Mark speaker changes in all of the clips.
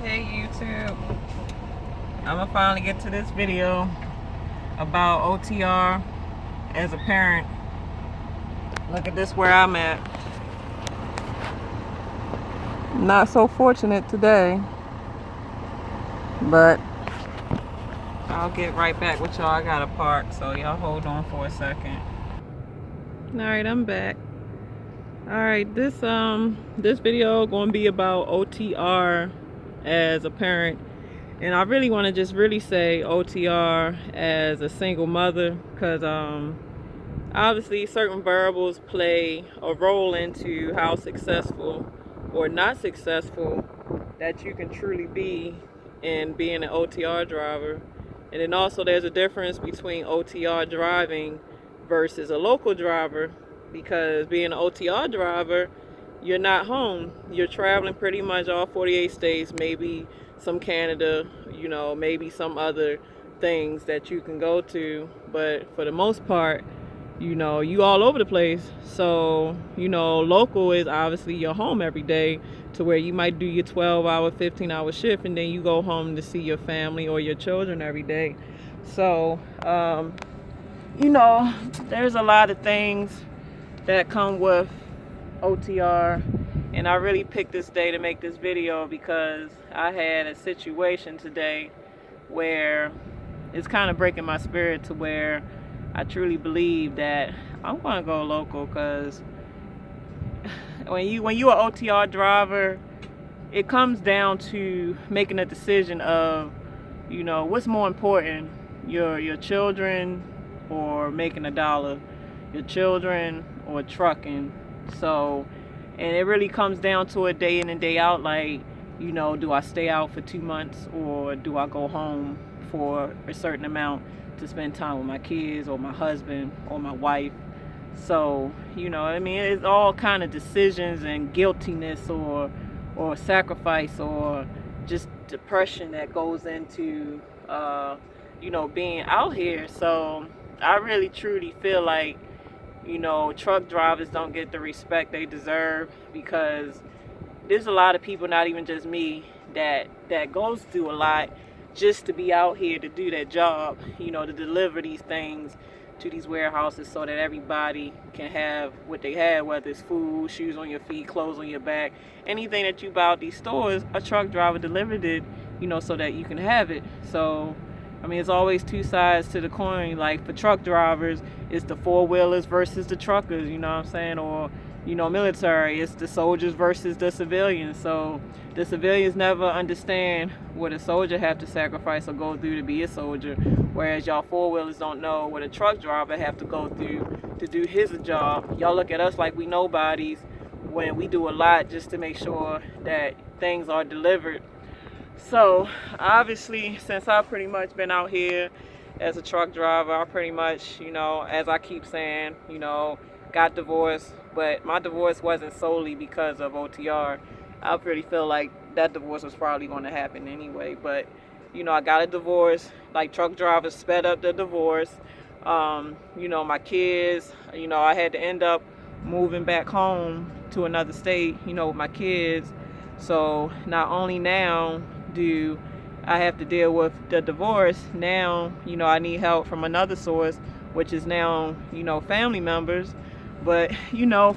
Speaker 1: Hey YouTube, I'm gonna finally get to this video about OTR as a parent. Look at this, where I'm at. Not so fortunate today, but I'll get right back with y'all. I gotta park, so y'all hold on for a second. Alright, I'm back. Alright, this video gonna be about OTR as a parent. And I really want to just really say OTR as a single mother, because obviously certain variables play a role into how successful or not successful that you can truly be in being an OTR driver. And then also there's a difference between OTR driving versus a local driver, because being an OTR driver, you're not home. You're traveling pretty much all 48 states, maybe some Canada, maybe some other things that you can go to. But for the most part, you all over the place. So, local is obviously your home every day, to where you might do your 12-hour, 15-hour shift, and then you go home to see your family or your children every day. So, there's a lot of things that come with OTR, and I really picked this day to make this video because I had a situation today where it's kind of breaking my spirit, to where I truly believe that I'm gonna go local. Because when you're an OTR driver, it comes down to making a decision of, what's more important, your children or making a dollar, your children or trucking. So, and it really comes down to it day in and day out, like, do I stay out for 2 months, or do I go home for a certain amount to spend time with my kids or my husband or my wife? So, it's all kind of decisions and guiltiness or sacrifice or just depression that goes into being out here. So I really truly feel like truck drivers don't get the respect they deserve, because there's a lot of people, not even just me, that goes through a lot just to be out here to do that job, to deliver these things to these warehouses so that everybody can have what they have, whether it's food, shoes on your feet, clothes on your back, anything that you buy at these stores, a truck driver delivered it, so that you can have it. So it's always two sides to the coin. Like, for truck drivers, it's the four-wheelers versus the truckers, you know what I'm saying? Or, military, it's the soldiers versus the civilians. So the civilians never understand what a soldier have to sacrifice or go through to be a soldier, whereas y'all four-wheelers don't know what a truck driver have to go through to do his job. Y'all look at us like we nobodies, when we do a lot just to make sure that things are delivered. So obviously, since I've pretty much been out here as a truck driver, I pretty much, as I keep saying, got divorced. But my divorce wasn't solely because of OTR. I really feel like that divorce was probably going to happen anyway. But, I got a divorce. Like, truck drivers sped up the divorce. My kids, I had to end up moving back home to another state, with my kids. So not only now do I have to deal with the divorce, now, I need help from another source, which is now, family members. But,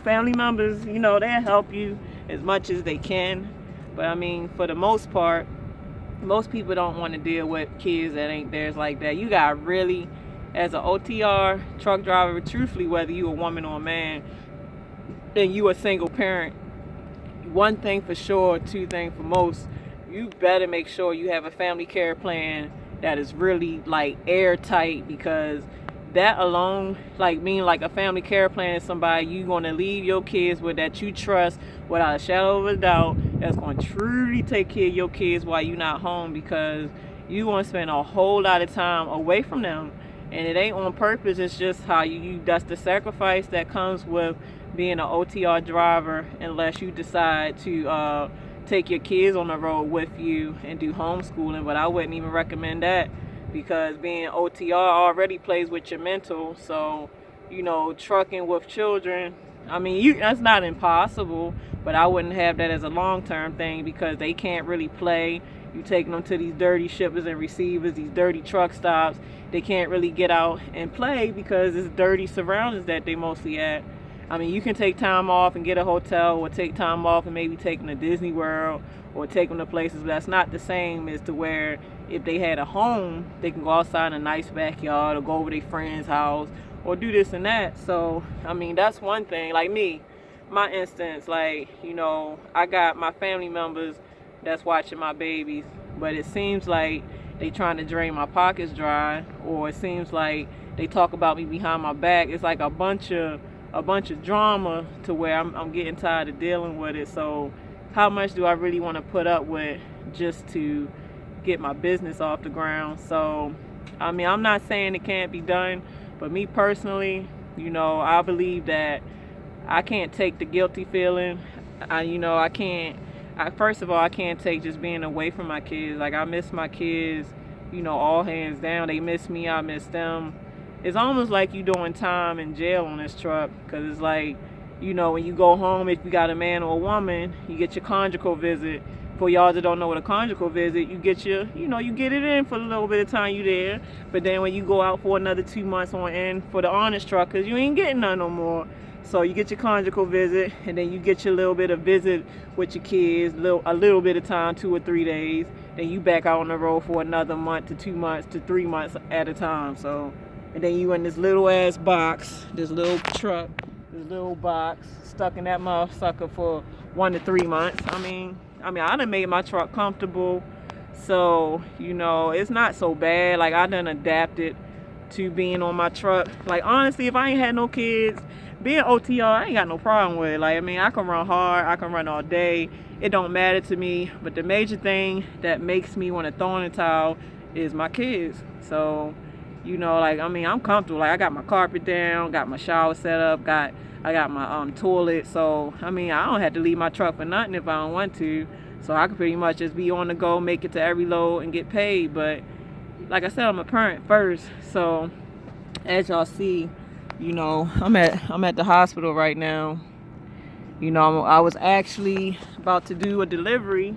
Speaker 1: family members, they'll help you as much as they can. But for the most part, most people don't want to deal with kids that ain't theirs like that. You got really, as an OTR truck driver, truthfully, whether you a woman or a man, and you a single parent, one thing for sure, two things for most, you better make sure you have a family care plan that is really like airtight, because that alone, like, mean like a family care plan is somebody you going to leave your kids with, that you trust without a shadow of a doubt, that's going to truly take care of your kids while you're not home, because you want to spend a whole lot of time away from them. And it ain't on purpose, it's just how you that's the sacrifice that comes with being an OTR driver, unless you decide to take your kids on the road with you and do homeschooling. But I wouldn't even recommend that, because being OTR already plays with your mental. So, trucking with children, that's not impossible, but I wouldn't have that as a long-term thing, because they can't really play You taking them to these dirty shippers and receivers, these dirty truck stops. They can't really get out and play because it's dirty surroundings that they mostly at. I mean, you can take time off and get a hotel, or take time off and maybe take them to Disney World, or take them to places, but that's not the same as to where if they had a home, they can go outside in a nice backyard or go over their friend's house or do this and that. So, I mean, that's one thing. Like me, my instance, like, you know, I got my family members that's watching my babies, but it seems like they trying to drain my pockets dry, or it seems like they talk about me behind my back. It's like a bunch of drama to where I'm getting tired of dealing with it. So how much do I really want to put up with just to get my business off the ground? So, I mean, I'm not saying it can't be done, but me personally, you know, I believe that I can't take the guilty feeling. First of all, I can't take just being away from my kids. Like, I miss my kids, you know, all hands down. They miss me, I miss them. It's almost like you doing time in jail on this truck, because it's like, you know, when you go home, if you got a man or a woman, you get your conjugal visit. For y'all that don't know what a conjugal visit, you get you get it in for a little bit of time you there. But then when you go out for another 2 months on end for the honest truckers, you ain't getting none no more. So you get your conjugal visit, and then you get your little bit of visit with your kids, a little bit of time, 2 or 3 days. Then you back out on the road for another month to 2 months to 3 months at a time. So, and then you in this little ass box, this little truck, this little box, stuck in that motherfucker for 1 to 3 months. I mean, I done made my truck comfortable, so, you know, it's not so bad. Like, I done adapted to being on my truck. Like, honestly, if I ain't had no kids, being OTR, I ain't got no problem with it. Like, I mean, I can run hard, I can run all day. It don't matter to me. But the major thing that makes me want to throw in the towel is my kids. So, you know, like, I mean, I'm comfortable. Like, I got my carpet down, got my shower set up, I got my toilet. So, I mean, I don't have to leave my truck for nothing if I don't want to. So I can pretty much just be on the go, make it to every load, and get paid. But like I said, I'm a parent first. So as y'all see, you know, I'm at the hospital right now. You know, I was actually about to do a delivery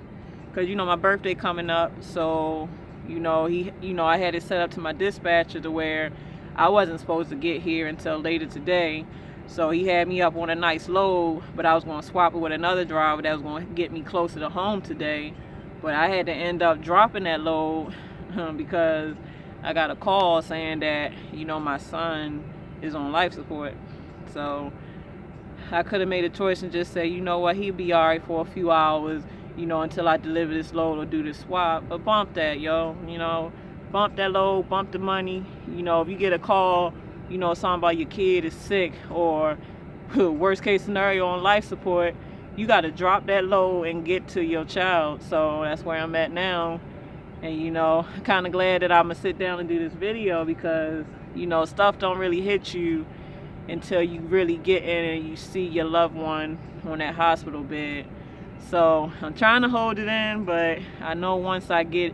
Speaker 1: because, you know, my birthday coming up. So, you know, I had it set up to my dispatcher to where I wasn't supposed to get here until later today. So he had me up on a nice load, but I was going to swap it with another driver that was going to get me closer to home today. But I had to end up dropping that load because I got a call saying that, you know, my son is on life support. So I could have made a choice and just say, you know what, he'll be all right for a few hours, you know, until I deliver this load or do this swap. But bump that, yo, you know, bump that load, bump the money. You know, if you get a call, you know, something about your kid is sick, or worst case scenario on life support, you got to drop that load and get to your child. So that's where I'm at now. And, you know, kind of glad that I'm going to sit down and do this video because, you know, stuff don't really hit you until you really get in and you see your loved one on that hospital bed. So I'm trying to hold it in, but I know once I get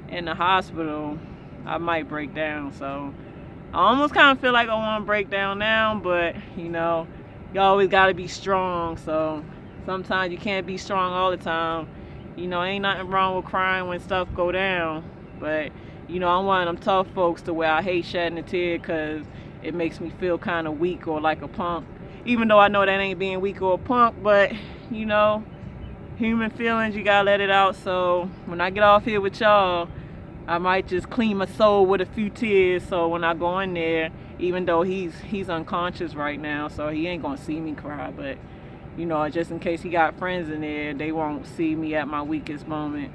Speaker 1: in the hospital, I might break down. So I almost kind of feel like I want to break down now, but, you know, you always got to be strong. So sometimes you can't be strong all the time. You know, ain't nothing wrong with crying when stuff go down. But, you know, I'm one of them tough folks to where I hate shedding a tear because it makes me feel kind of weak or like a punk. Even though I know that ain't being weak or a punk, but, you know, human feelings, you got to let it out. So when I get off here with y'all, I might just clean my soul with a few tears, so when I go in there, even though he's unconscious right now, so he ain't gonna see me cry, but, you know, just in case he got friends in there, they won't see me at my weakest moment.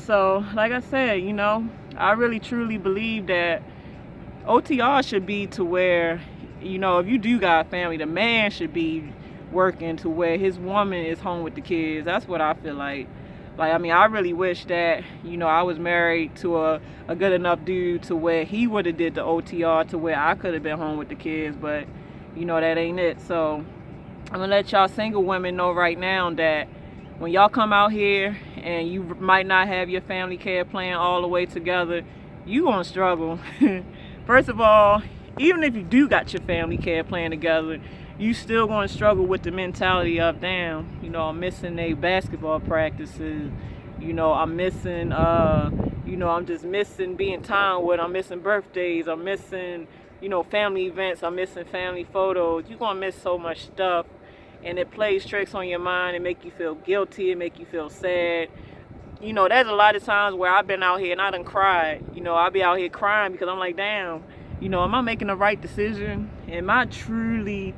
Speaker 1: So, like I said, you know, I really truly believe that OTR should be to where, you know, if you do got a family, the man should be working to where his woman is home with the kids. That's what I feel like. Like, I mean, I really wish that, you know, I was married to a good enough dude to where he would have did the OTR to where I could have been home with the kids, but, you know, that ain't it. So I'm gonna let y'all single women know right now that when y'all come out here and you might not have your family care plan all the way together, you gonna struggle. First of all, even if you do got your family care plan together, you still going to struggle with the mentality of, damn, you know, I'm missing their basketball practices. You know, I'm missing, you know, I'm just missing being time with. I'm missing birthdays. I'm missing, you know, family events. I'm missing family photos. You're going to miss so much stuff. And it plays tricks on your mind and make you feel guilty and make you feel sad. You know, there's a lot of times where I've been out here and I done cried. You know, I'll be out here crying because I'm like, damn, you know, am I making the right decision? Am I truly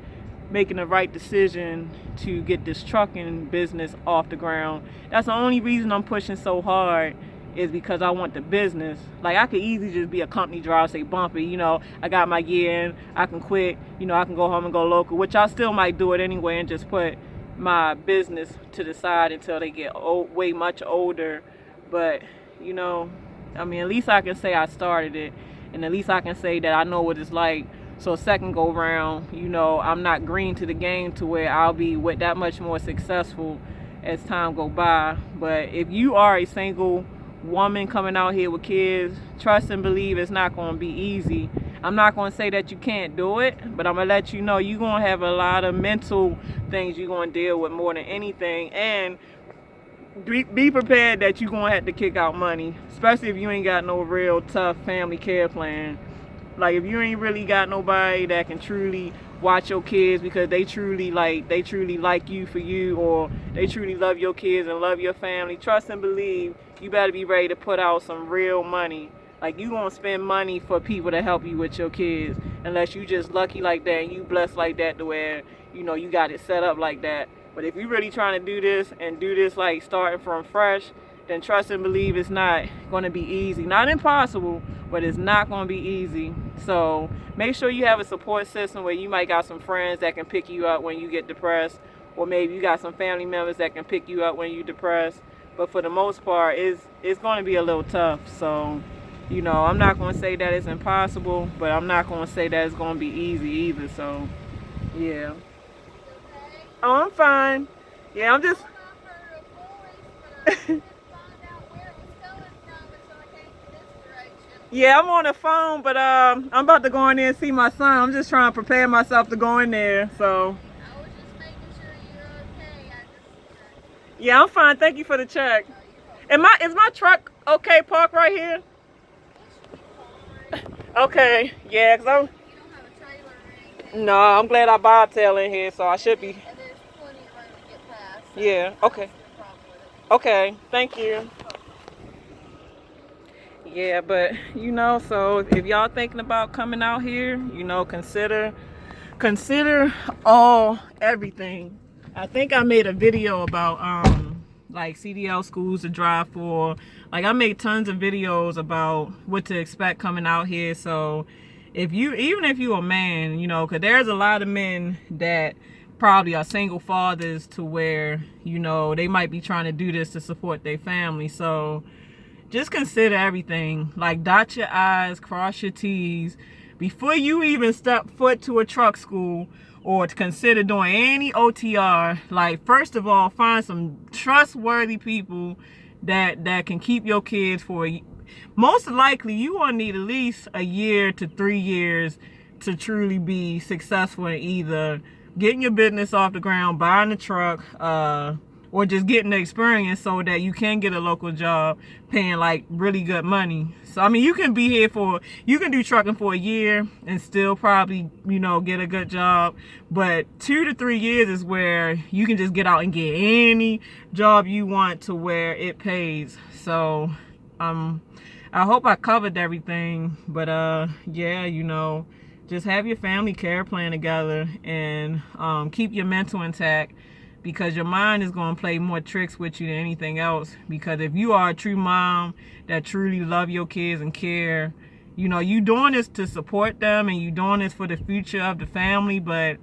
Speaker 1: making the right decision to get this trucking business off the ground? That's the only reason I'm pushing so hard, is because I want the business. Like, I could easily just be a company driver, say bumpy, you know, I got my gear in, I can quit, you know, I can go home and go local, which I still might do it anyway and just put my business to the side until they get way much older. But, you know, I mean, at least I can say I started it, and at least I can say that I know what it's like. So second go round, you know, I'm not green to the game to where I'll be with that much more successful as time go by. But if you are a single woman coming out here with kids, trust and believe it's not going to be easy. I'm not going to say that you can't do it, but I'm going to let you know you're going to have a lot of mental things you're going to deal with more than anything. And be prepared that you're going to have to kick out money, especially if you ain't got no real tough family care plan. Like, if you ain't really got nobody that can truly watch your kids because they truly like you for you, or they truly love your kids and love your family, trust and believe you better be ready to put out some real money. Like, you gonna spend money for people to help you with your kids, unless you just lucky like that and you blessed like that to where, you know, you got it set up like that. But if you really trying to do this and do this like starting from fresh, then trust and believe it's not going to be easy. Not impossible, but it's not going to be easy. So make sure you have a support system where you might got some friends that can pick you up when you get depressed, or maybe you got some family members that can pick you up when you're depressed. But for the most part, it's going to be a little tough. So, you know, I'm not going to say that it's impossible, but I'm not going to say that it's going to be easy either. So, yeah. Oh, I'm fine. Yeah, I'm just... Yeah, I'm on the phone, but I'm about to go in there and see my son. I'm just trying to prepare myself to go in there, so.
Speaker 2: I was just making sure you're okay.
Speaker 1: Yeah, I'm fine. Thank you for the check. Is my truck okay parked right here? Okay, yeah, because I'm...
Speaker 2: You don't have a trailer or anything.
Speaker 1: No, I'm glad I bobtail in here, so I should be...
Speaker 2: And there's plenty of room to get past. So
Speaker 1: Yeah, okay.
Speaker 2: no problem with it.
Speaker 1: Okay, thank you. Yeah, but, you know, so if y'all thinking about coming out here, you know, consider everything. I think I made a video about like CDL schools to drive for. Like, I made tons of videos about what to expect coming out here. So even if you're a man, you know, because there's a lot of men that probably are single fathers to where, you know, they might be trying to do this to support their family. So just consider everything. Like, dot your I's, cross your T's before you even step foot to a truck school or to consider doing any OTR. Like, first of all, find some trustworthy people that can keep your kids for most likely you want to need at least a year to 3 years to truly be successful in either getting your business off the ground, buying a truck, or just getting the experience so that you can get a local job paying like really good money. So, I mean, you can be here you can do trucking for a year and still probably, you know, get a good job. But 2 to 3 years is where you can just get out and get any job you want to where it pays. So, I hope I covered everything. But, yeah, you know, just have your family care plan together and keep your mental intact, because your mind is going to play more tricks with you than anything else. Because if you are a true mom that truly love your kids and care, you know, you doing this to support them and you doing this for the future of the family. But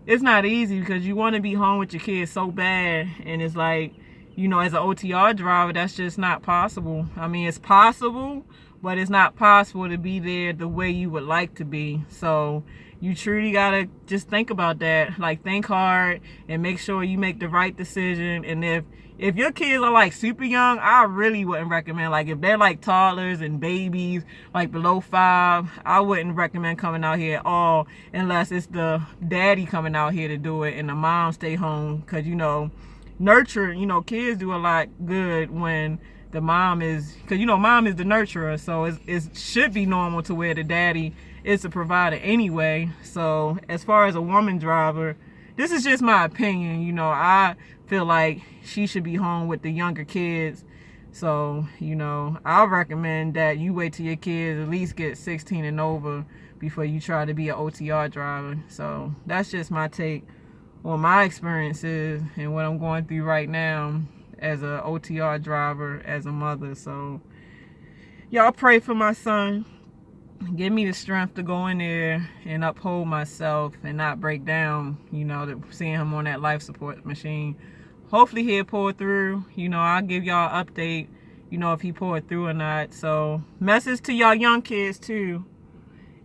Speaker 1: it's not easy because you want to be home with your kids so bad. And it's like, you know, as an OTR driver, that's just not possible. I mean, it's possible, but it's not possible to be there the way you would like to be. So you truly gotta just think about that. Like, think hard and make sure you make the right decision. And if your kids are like super young, I really wouldn't recommend. Like, if they're like toddlers and babies, like below 5, I wouldn't recommend coming out here at all, unless it's the daddy coming out here to do it and the mom stay home. Because, you know, nurture, kids do a lot good when the mom is, because mom is the nurturer, so it should be normal to where the daddy is the provider anyway. So as far as a woman driver, this is just my opinion. I feel like she should be home with the younger kids. So I'll recommend that you wait till your kids at least get 16 and over before you try to be an OTR driver. So that's just my take on my experiences and what I'm going through right now as a OTR driver, as a mother. So y'all pray for my son. Give me the strength to go in there and uphold myself and not break down, seeing him on that life support machine. Hopefully he'll pull through. I'll give y'all an update, if he pulled through or not. So message to y'all young kids too.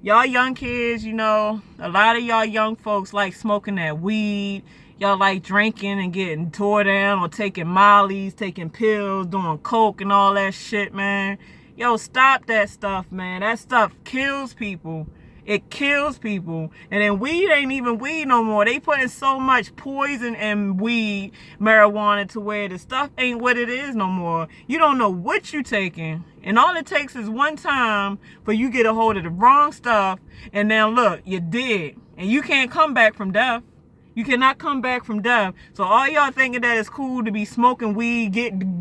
Speaker 1: Y'all young kids, a lot of y'all young folks like smoking that weed. Y'all like drinking and getting tore down or taking mollies, taking pills, doing coke and all that shit, man. Yo, stop that stuff, man. That stuff kills people. It kills people. And then weed ain't even weed no more. They putting so much poison in weed, marijuana, to where the stuff ain't what it is no more. You don't know what you taking. And all it takes is one time for you get a hold of the wrong stuff. And now look, you're dead. And you can't come back from death. You cannot come back from death. So all y'all thinking that it's cool to be smoking weed,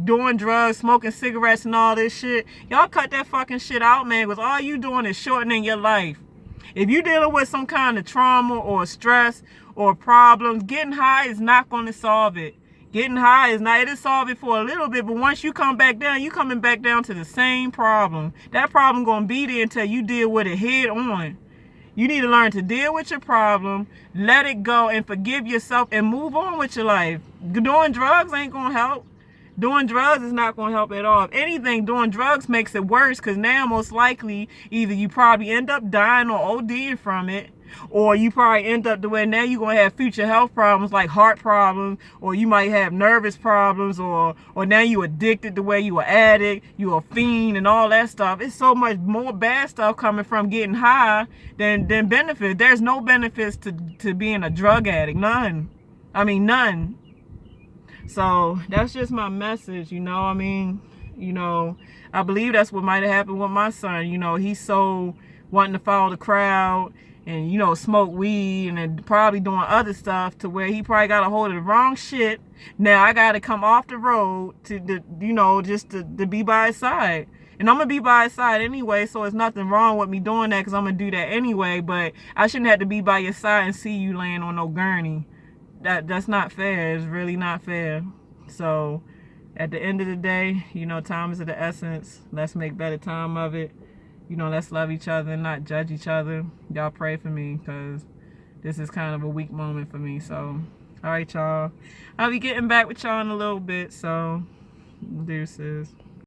Speaker 1: doing drugs, smoking cigarettes and all this shit, y'all cut that fucking shit out, man, because all you doing is shortening your life. If you're dealing with some kind of trauma or stress or problems, getting high is not going to solve it. Getting high is not, it'll solve it for a little bit, but once you come back down, you coming back down to the same problem. That problem going to be there until you deal with it head on. You need to learn to deal with your problem, let it go, and forgive yourself and move on with your life. Doing drugs ain't going to help. Doing drugs is not going to help at all. If anything, doing drugs makes it worse, because now most likely either you probably end up dying or ODing from it, or you probably end up the way now you're going to have future health problems like heart problems, or you might have nervous problems, or now you addicted the way you an addict, you a fiend and all that stuff. It's so much more bad stuff coming from getting high than benefits. There's no benefits to being a drug addict. None. I mean, none. So that's just my message, I believe that's what might have happened with my son. He's so wanting to follow the crowd and, smoke weed and then probably doing other stuff to where he probably got a hold of the wrong shit. Now I got to come off the road just to be by his side. And I'm going to be by his side anyway, so it's nothing wrong with me doing that because I'm going to do that anyway. But I shouldn't have to be by your side and see you laying on no gurney. That's not fair. It's really not fair. So at the end of the day, time is of the essence. Let's make better time of it. Let's love each other and not judge each other. Y'all pray for me because this is kind of a weak moment for me. So, all right, y'all. I'll be getting back with y'all in a little bit. So, deuces.